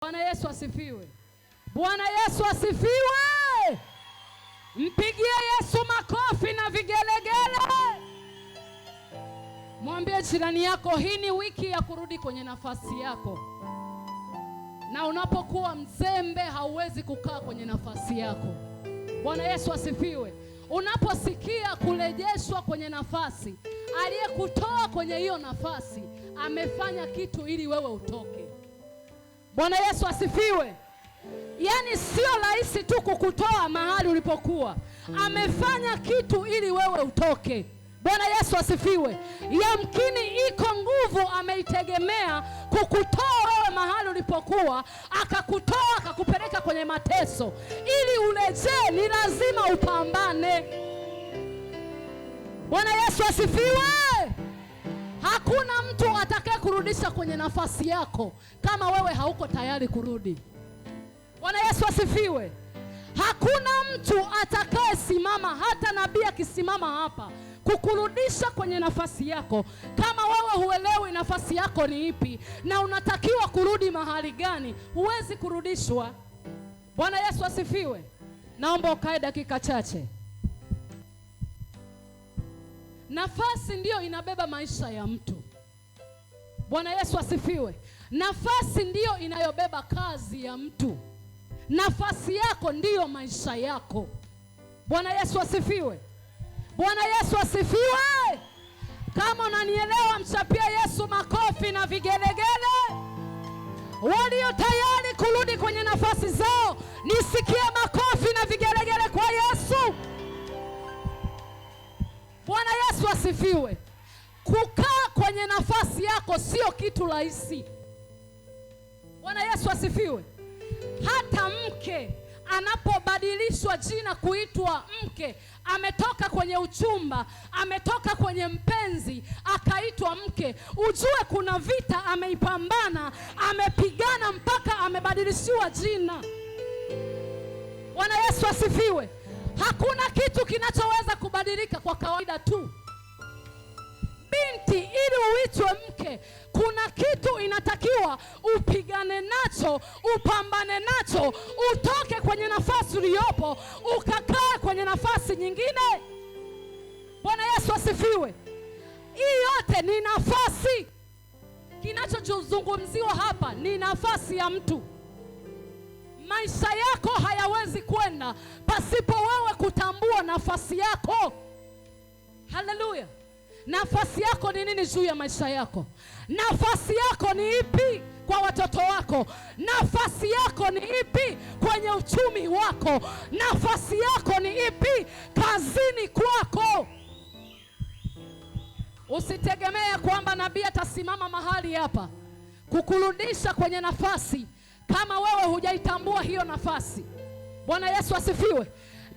Bwana Yesu asifiwe. Bwana Yesu asifiwe. Mpigie Yesu makofi na vigelegele. Mwambie jirani yako, hii ni wiki ya kurudi kwenye nafasi yako. Na unapokuwa mzembe hauwezi kukaa kwenye nafasi yako. Bwana Yesu asifiwe. Unaposikia kurejeshwa kwenye nafasi, aliyekutoa kwenye hiyo nafasi amefanya kitu ili wewe utoke. Bwana Yesu asifiwe. Yaani sio rahisi tu kukutoa mahali ulipokuwa. Amefanya kitu ili wewe utoke. Bwana Yesu asifiwe. Yamkini iko nguvu ameitegemea kukutoa wewe mahali ulipokuwa, akakutoa akakupeleka kwenye mateso. Ili urejee ni lazima upambane. Bwana Yesu asifiwe. Hakuna mtu atakaye kurudisha kwenye nafasi yako kama wewe hauko tayari kurudi. Bwana Yesu asifiwe. Hakuna mtu atakaye simama, hata nabii akisimama hapa kukurudisha kwenye nafasi yako kama wewe huelewi nafasi yako ni ipi na unatakiwa kurudi mahali gani, huwezi kurudishwa. Bwana Yesu asifiwe. Naomba ukae dakika chache. Nafasi ndiyo inabeba maisha ya mtu. Bwana Yesu asifiwe. Nafasi ndiyo inayobeba kazi ya mtu. Nafasi yako ndiyo maisha yako. Bwana Yesu asifiwe. Bwana Yesu asifiwe. Kama unanielewa, mchapia Yesu makofi na vigelegele. Walio tayari kurudi kwenye nafasi zao, nisikie makofi na vigelegele kwa Yesu. Bwana Yesu asifiwe. Kukaa kwenye nafasi yako sio kitu rahisi. Bwana Yesu asifiwe. Hata mke anapobadilishwa jina kuitwa mke, ametoka kwenye uchumba, ametoka kwenye mpenzi, akaitwa mke, ujue kuna vita ameipambana, amepigana mpaka amebadilishiwa jina. Bwana Yesu asifiwe. Hakuna kitu kinachoweza kubadilika kwa kawaida tu. Binti, ili uitwe mke, kuna kitu inatakiwa upigane nacho, upambane nacho, utoke kwenye nafasi uliyopo, ukakae kwenye nafasi nyingine. Bwana Yesu asifiwe. Hii yote ni nafasi. Kinachozungumziwa hapa ni nafasi ya mtu. Maisha yako hayawezi kwenda pasipo wewe kutambua nafasi yako. Haleluya. Nafasi yako ni nini juu ya maisha yako? Nafasi yako ni ipi kwa watoto wako? Nafasi yako ni ipi kwenye uchumi wako? Nafasi yako ni ipi kazini kwako? Usitegemee kwamba nabii atasimama mahali hapa kukurudisha kwenye nafasi kama wewe hujaitambua hiyo nafasi. Bwana Yesu asifiwe.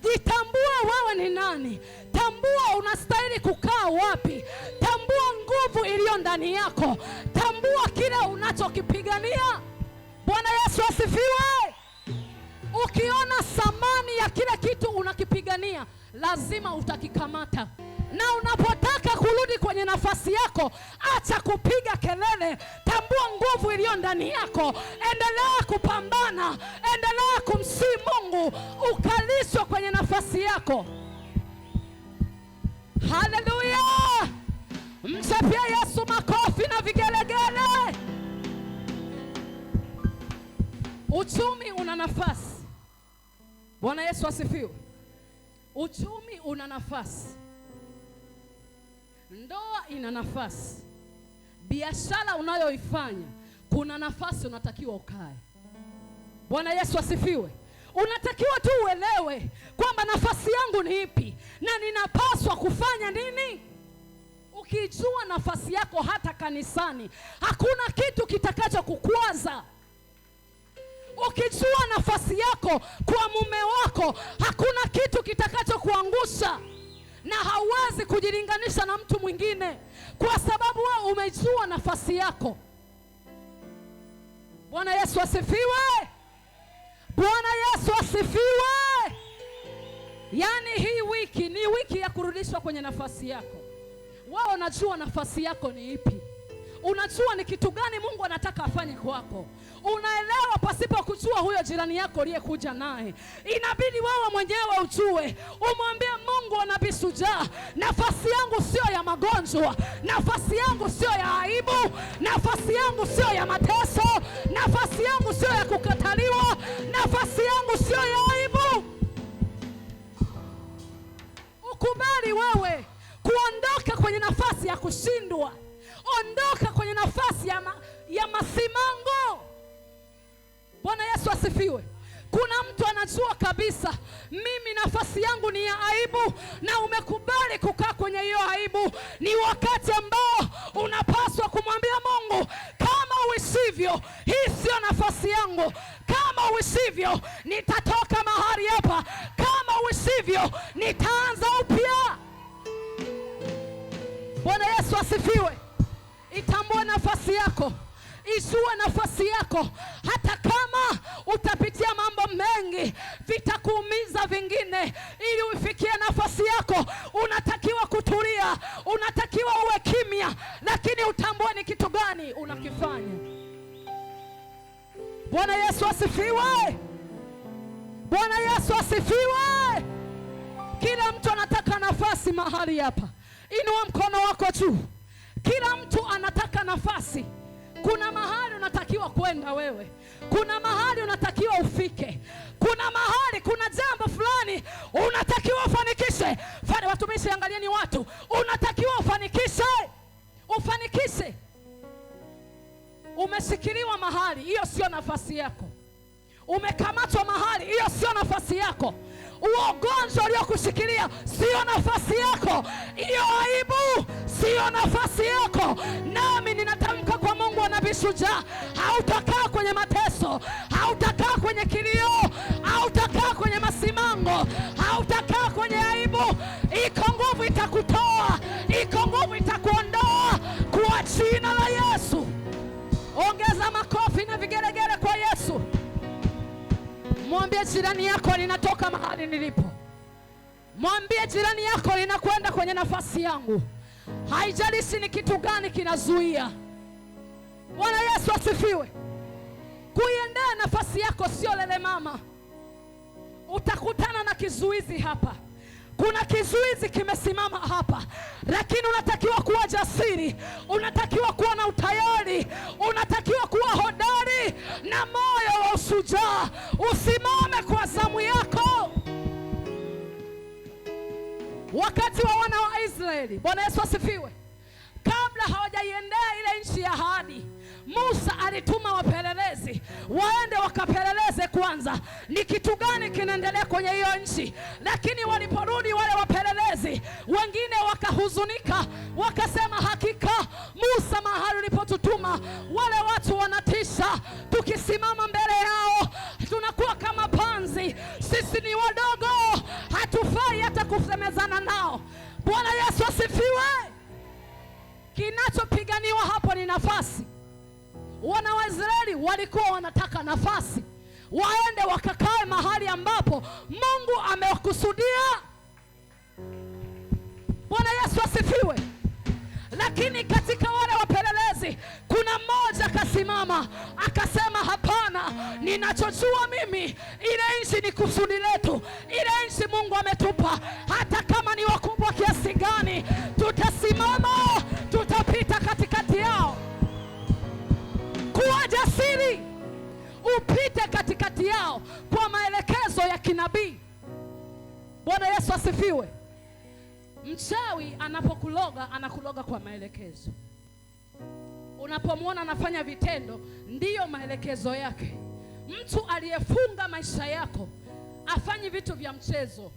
Jitambue wewe ni nani. Tambua unastahili kukaa wapi. Tambua nguvu iliyo ndani yako. Tambua kile unachokipigania. Bwana Yesu asifiwe. Ukiona thamani ya kile kitu unakipigania, lazima utakikamata. Na unapotaka kurudi kwenye nafasi yako, acha kupiga kelele. Tambua nguvu iliyo ndani yako. Endelea kupambana. Endelea kumsihi Mungu ukalishwe kwenye nafasi yako. Haleluya. Mchapia Yesu makofi na vigelegele. Uchumi una nafasi. Bwana Yesu asifiwe. Uchumi una nafasi. Ndoa ina nafasi. Biashara unayoifanya kuna nafasi unatakiwa ukae. Bwana Yesu asifiwe. Unatakiwa tu uelewe kwamba nafasi yangu ni ipi na ninapaswa kufanya nini. Ukijua nafasi yako, hata kanisani hakuna kitu kitakacho kukwaza. Ukijua nafasi yako kwa mume wako, hakuna kitu kitakacho kuangusha. Na hauwezi kujilinganisha na mtu mwingine kwa sababu wewe umejua nafasi yako. Bwana Yesu asifiwe. Bwana Yesu asifiwe. Yaani hii wiki ni wiki ya kurudishwa kwenye nafasi yako. Wewe unajua nafasi yako ni ipi. unajua ni kitu gani Mungu anataka afanye kwako. Unaelewa pasipo kujua huyo jirani yako aliyekuja naye. Inabidi wewe mwenyewe ujue. Umwambie Mungu wa Nabii Shujaa, nafasi yangu sio ya magonjwa, nafasi yangu sio ya aibu, nafasi yangu sio ya mateso, nafasi yangu sio ya kukataliwa, nafasi yangu sio ya aibu. Ukubali wewe kuondoka kwenye nafasi ya kushindwa. Ondoka kwenye nafasi ya masimango. Bwana Yesu asifiwe. Kuna mtu anajua kabisa mimi nafasi yangu ni ya aibu, na umekubali kukaa kwenye hiyo aibu. Ni wakati ambao unapaswa kumwambia Mungu, kama uishivyo, hii sio nafasi yangu. Kama uishivyo, nitatoka mahali hapa. Kama uishivyo, nitaanza upya. Bwana Yesu asifiwe. Itambue nafasi yako. Ijue nafasi yako. Hata kama utapitia mambo mengi, vitakuumiza vingine, ili ufikie nafasi yako, unatakiwa kutulia, unatakiwa uwe kimya, lakini utambue ni kitu gani unakifanya. Bwana Yesu asifiwe. Bwana Yesu asifiwe. Kila mtu anataka nafasi mahali hapa. Inua mkono wako juu. Kila mtu anataka nafasi. Kuna mahali unatakiwa kwenda wewe. Kuna mahali unatakiwa ufike. Kuna mahali, kuna jambo fulani unatakiwa ufanikishe. Watumishi, angalieni watu. Unatakiwa ufanikishe. Ufanikishe. Umeshikiliwa mahali, hiyo sio nafasi yako. Umekamatwa mahali, hiyo sio nafasi yako. Ugonjwa uliokushikilia sio nafasi yako. Hiyo aibu sio nafasi yako. Nami ninatamka kwa Mungu wa Nabii Shujaa, hautakaa kwenye mateso, hautakaa kwenye kilio, hautakaa kwenye masimango, hautakaa kwenye aibu. Iko nguvu itakutoa, iko nguvu itakuondoa kwa jina la Yesu. Ongeza makofi na vigelegele kwa Yesu. Mwambie jirani yako, ninatoka mahali nilipo. Mwambie jirani yako, ninakwenda kwenye nafasi yangu. Haijalishi ni kitu gani kinazuia. Bwana Yesu asifiwe. Kuiendea nafasi yako sio lele mama. Utakutana na kizuizi hapa. Kuna kizuizi kimesimama hapa, lakini unatakiwa kuwa jasiri, unatakiwa kuwa na utayari, unatakiwa kuwa hodari na moyo wa ushujaa. Usimame kwa zamu yako. Wakati wa wana wa Israeli, Bwana Yesu asifiwe, kabla hawajaiendea ile nchi ya ahadi, Musa alituma wapelelezi waende wakapeleleze kwanza ni kitu gani kinaendelea kwenye hiyo nchi. Lakini waliporudi wale wapelelezi, wengine wakahuzunika, wakasema, hakika Musa, mahali ulipotutuma wale watu wanatisha. Tukisimama mbele yao tunakuwa kama panzi, sisi ni wadogo, hatufai hata kusemezana nao. Bwana Yesu asifiwe. Kinachopiganiwa hapo ni nafasi. Wana wa Israeli walikuwa wanataka nafasi, waende wakakae mahali ambapo Mungu amewakusudia. Bwana Yesu asifiwe. Lakini katika wale wapelelezi, kuna mmoja akasimama akasema, hapana, ninachojua mimi, ile nchi ni kusudi letu, ile nchi Mungu ametupa. Hata kama ni wakubwa kiasi gani, tutasimama, tutapita katikati yao. Kuwa jasiri, upite katikati yao kwa maelekezo ya kinabii. Bwana Yesu asifiwe. Mchawi anapokuloga, anakuloga kwa maelekezo. Unapomwona anafanya vitendo, ndiyo maelekezo yake. Mtu aliyefunga maisha yako afanyi vitu vya mchezo,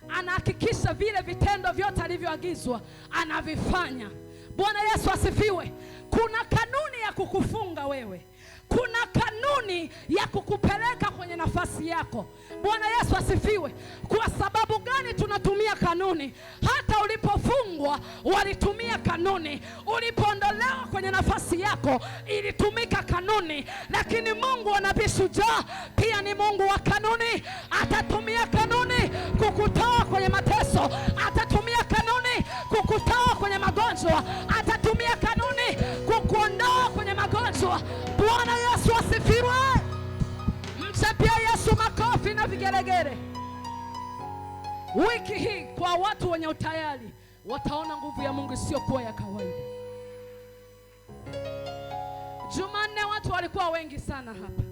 anahakikisha vile vitendo vyote alivyoagizwa anavifanya. Bwana Yesu asifiwe. Kuna kanuni ya kukufunga wewe, kuna kanuni ya kukupeleka kwenye nafasi yako. Bwana Yesu asifiwe. Kwa sababu gani tunatumia kanuni? Hata ulipofungwa walitumia kanuni, ulipoondolewa kwenye nafasi yako ilitumika kanuni. Lakini Mungu wa Nabii Shujaa pia ni Mungu wa kanuni. Atatumia kanuni kukutoa kwenye mateso, atatumia kanuni kukutoa kwenye magonjwa, atatumia kanuni kukuondoa Bwana Yesu asifiwe. Mchapia Yesu makofi na vigelegele. Wiki hii kwa watu wenye utayari wataona nguvu ya Mungu isiyokuwa ya kawaida. Jumanne watu walikuwa wengi sana hapa.